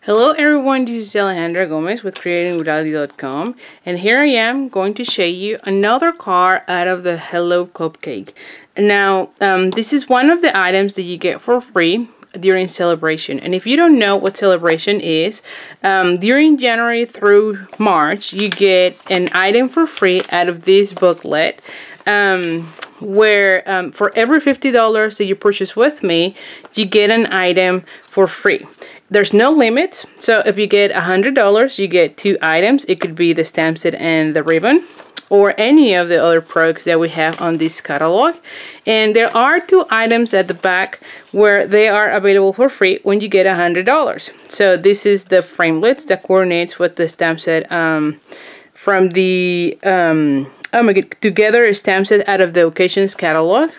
Hello everyone, this is Alejandra Gomez with creatingwithali.com, and here I am going to show you another card out of the Hello Cupcake. Now, this is one of the items that you get for free during celebration. And if you don't know what celebration is, during January through March, you get an item for free out of this booklet. Where for every $50 that you purchase with me, you get an item for free. There's no limit, so if you get $100, you get 2 items. It could be the stamp set and the ribbon, or any of the other products that we have on this catalog. And there are 2 items at the back where they are available for free when you get $100. So this is the framelits that coordinates with the stamp set from the oh my god, Together stamp set out of the Occasions catalog.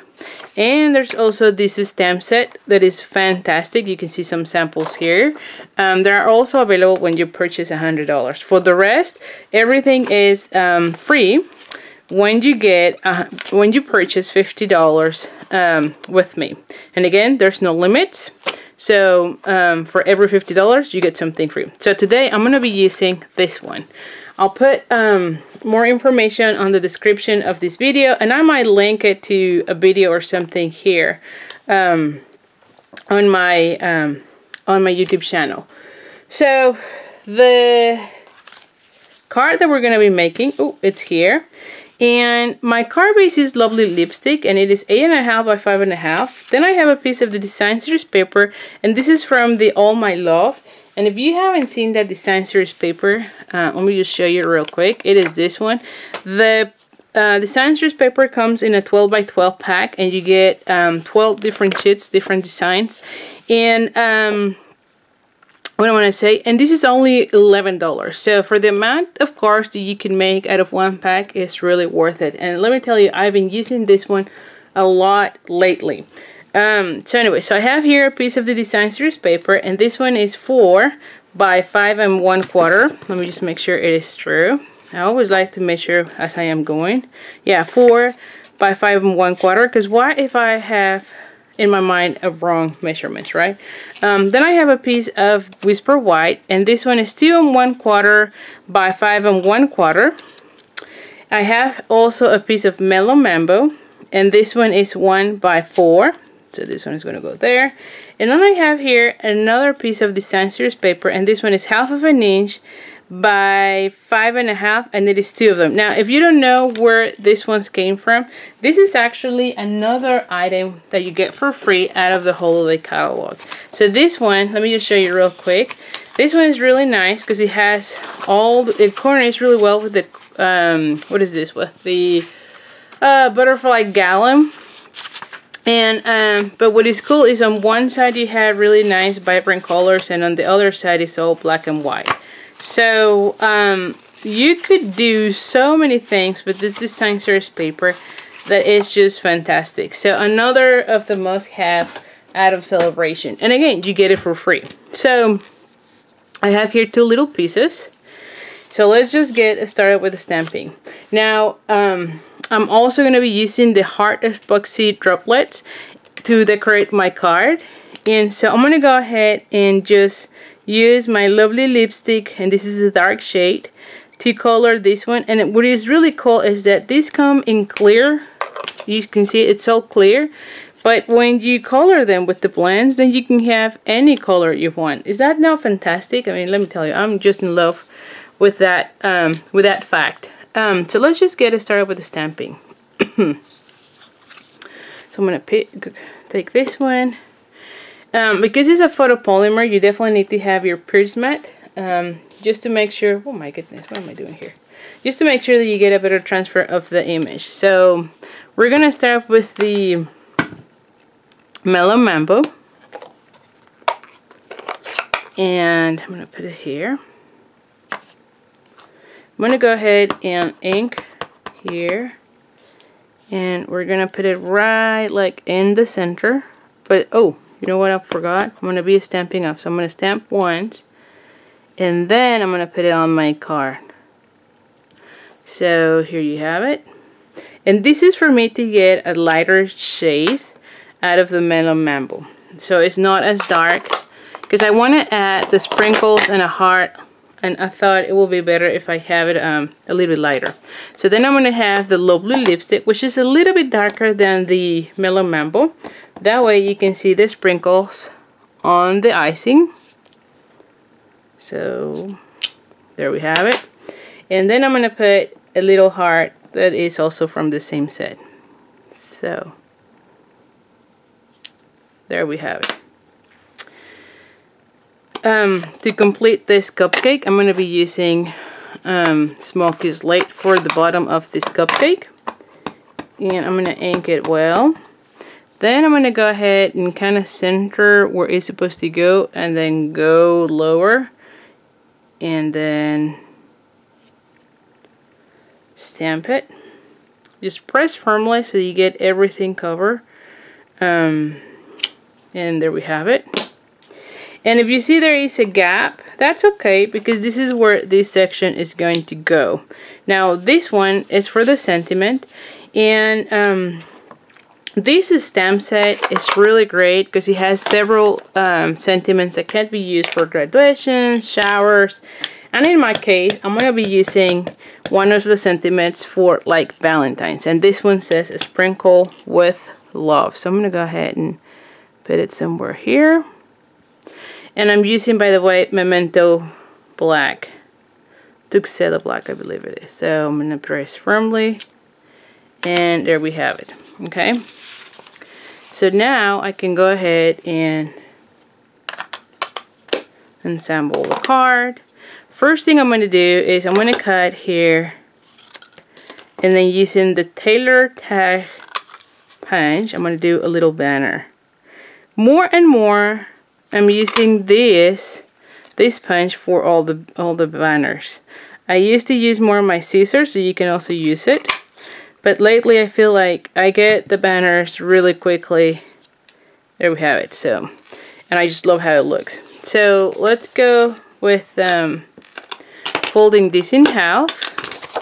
And there's also this stamp set that is fantastic. You can see some samples here. They are also available when you purchase $100. For the rest, everything is free when you get when you purchase $50 with me. And again, there's no limits. So for every $50, you get something free. So today I'm gonna be using this one. I'll put more information on the description of this video, and I might link it to a video or something here on my YouTube channel. So the card that we're going to be making, oh, it's here. And my card base is lovely lipstick, and it is 8.5 by 5.5. Then I have a piece of the design series paper, and this is from the All My Love. And if you haven't seen that design series paper, let me just show you real quick. It is this one. The design series paper comes in a 12 by 12 pack, and you get 12 different sheets, different designs. And what I want to say, and this is only $11. So for the amount of cards that you can make out of one pack, it's really worth it. And let me tell you, I've been using this one a lot lately. So anyway, so I have here a piece of the design series paper, and this one is 4 by 5 1/4. Let me just make sure it is true. I always like to measure as I am going. Yeah, 4 by 5 1/4, because what if I have in my mind a wrong measurements, right? Then I have a piece of Whisper White, and this one is 2 1/4 by 5 1/4. I have also a piece of Mellow Mambo, and this one is 1 by 4. So this one is going to go there. And then I have here another piece of design series paper, and this one is 1/2 inch by 5.5, and it is 2 of them. Now, if you don't know where this ones came from, this is actually another item that you get for free out of the holiday catalog. So this one, let me just show you real quick. This one is really nice because it has it coordinates really well with the what is this, with the butterfly gallon. And but what is cool is on one side you have really nice vibrant colors, and on the other side it's all black and white. So you could do so many things with this design series paper that is just fantastic. So another of the must-haves out of celebration, and again, you get it for free. So I have here 2 little pieces. So let's just get started with the stamping. Now I'm also going to be using the Heart Epoxy droplets to decorate my card. And so I'm going to go ahead and just use my lovely lipstick, and this is a dark shade, to color this one. And what is really cool is that these come in clear. You can see it's all clear. But when you color them with the blends, then you can have any color you want. Is that not fantastic? I mean, let me tell you, I'm just in love with that fact. So let's just get started with the stamping. So I'm going to take this one. Because it's a photopolymer, you definitely need to have your Prismat, just to make sure, oh my goodness, what am I doing here? Just to make sure that you get a better transfer of the image. So we're going to start with the Mellow Mambo. And I'm going to put it here. I'm going to go ahead and ink here, and we're going to put it right like in the center. But oh, you know what I forgot? I'm going to be stamping up. So I'm going to stamp once, and then I'm going to put it on my card. So here you have it. And this is for me to get a lighter shade out of the Mellow Mambo. So it's not as dark. because I want to add the sprinkles and a heart, and I thought it will be better if I have it a little bit lighter. So then I'm going to have the lovely lipstick, which is a little bit darker than the Mellow Mambo. That way you can see the sprinkles on the icing. So there we have it. And then I'm going to put a little heart that is also from the same set. So there we have it. To complete this cupcake, I'm going to be using Smoky Slate for the bottom of this cupcake. And I'm going to ink it well. Then I'm going to go ahead and kind of center where it's supposed to go, and then go lower. And then stamp it. Just press firmly so you get everything covered. And there we have it. And if you see there is a gap, that's okay, because this is where this section is going to go. Now this one is for the sentiment, and this stamp set is really great because it has several sentiments that can be used for graduations, showers, and in my case I'm going to be using one of the sentiments for like Valentine's, and this one says a sprinkle with love. So I'm going to go ahead and put it somewhere here. And I'm using, by the way, Memento Black. Tuxedo Black, I believe it is. So I'm going to press firmly. And there we have it. Okay. So now I can go ahead and assemble the card. First thing I'm going to do is I'm going to cut here. And then using the Tailor Tag punch, I'm going to do a little banner. More and more, I'm using this punch for all the banners. I used to use more of my scissors, so you can also use it. But lately I feel like I get the banners really quickly. There we have it. So, and I just love how it looks. So let's go with folding this in half.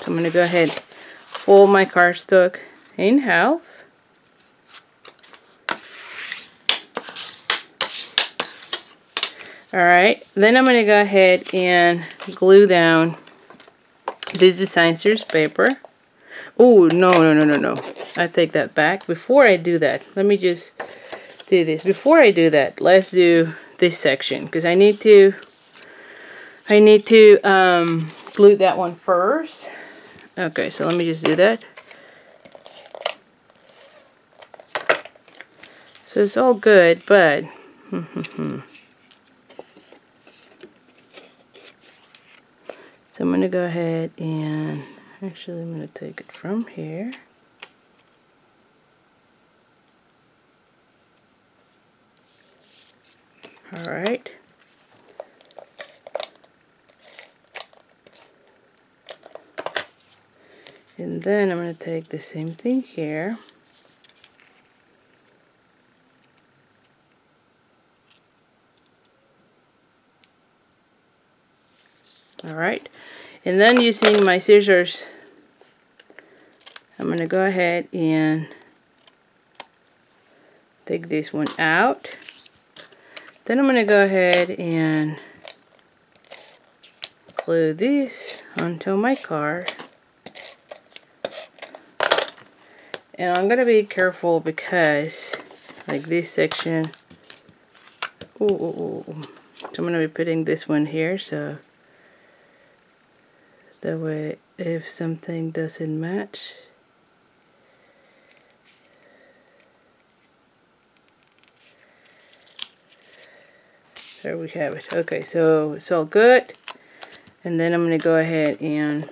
So I'm going to go ahead and fold my cardstock in half. Alright, then I'm going to go ahead and glue down this design series paper. Oh, no. I take that back. Before I do that, let me just do this. Before I do that, let's do this section, because I need to glue that one first. Okay, so let me just do that. So it's all good, but so I'm going to go ahead and, actually I'm going to take it from here. Alright. And then I'm going to take the same thing here. Alright, and then using my scissors, I'm going to go ahead and take this one out. Then I'm going to go ahead and glue this onto my card. And I'm going to be careful because, like this section, so I'm going to be putting this one here, so that way if something doesn't match, there we have it. Okay, so it's all good. And then I'm going to go ahead and,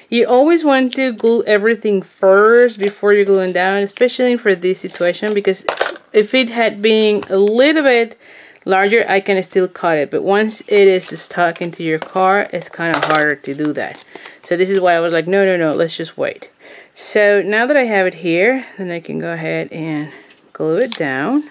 you always want to glue everything first before you're gluing down, especially for this situation, because if it had been a little bit larger, I can still cut it, but once it is stuck into your card, it's kind of harder to do that. So this is why I was like, no, let's just wait. So now that I have it here, then I can go ahead and glue it down.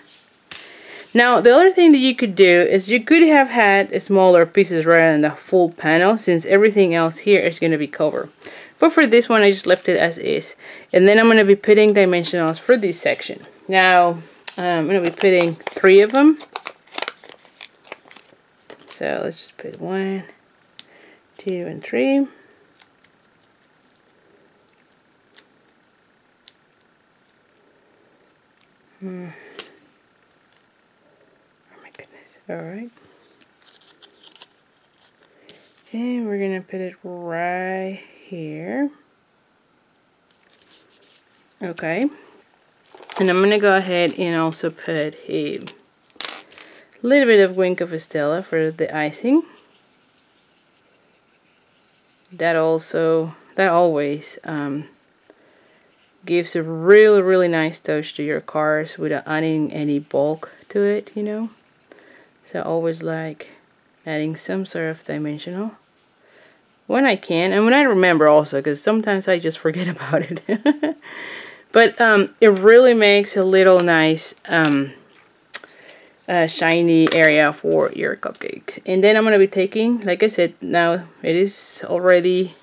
Now the other thing that you could do is you could have had smaller pieces rather than the full panel, since everything else here is going to be covered. But for this one, I just left it as is. And then I'm going to be putting dimensionals for this section. Now I'm going to be putting 3 of them. So let's just put 1, 2, and 3. Oh my goodness. Alright. And we're going to put it right here. Okay. And I'm going to go ahead and also put a little bit of Wink of Stella for the icing. That always gives a really nice touch to your cars without adding any bulk to it, you know. So I always like adding some sort of dimensional when I can and when I remember also, because sometimes I just forget about it. But it really makes a little nice shiny area for your cupcakes. And then I'm going to be taking, like I said, now it is already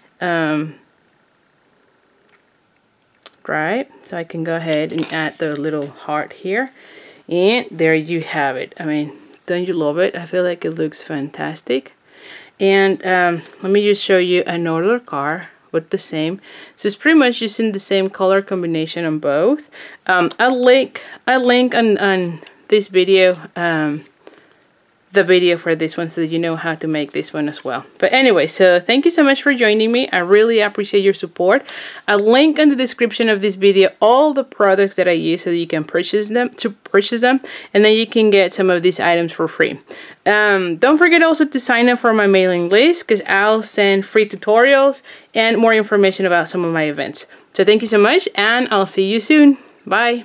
dry, so I can go ahead and add the little heart here. And there you have it. I mean, don't you love it? I feel like it looks fantastic. And let me just show you another car with the same. So it's pretty much using the same color combination on both. I'll link on this video the video for this one so that you know how to make this one as well. But anyway, so thank you so much for joining me. I really appreciate your support. I'll link in the description of this video all the products that I use so that you can purchase them, and then you can get some of these items for free. Don't forget also to sign up for my mailing list, because I'll send free tutorials and more information about some of my events. So thank you so much, and I'll see you soon. Bye.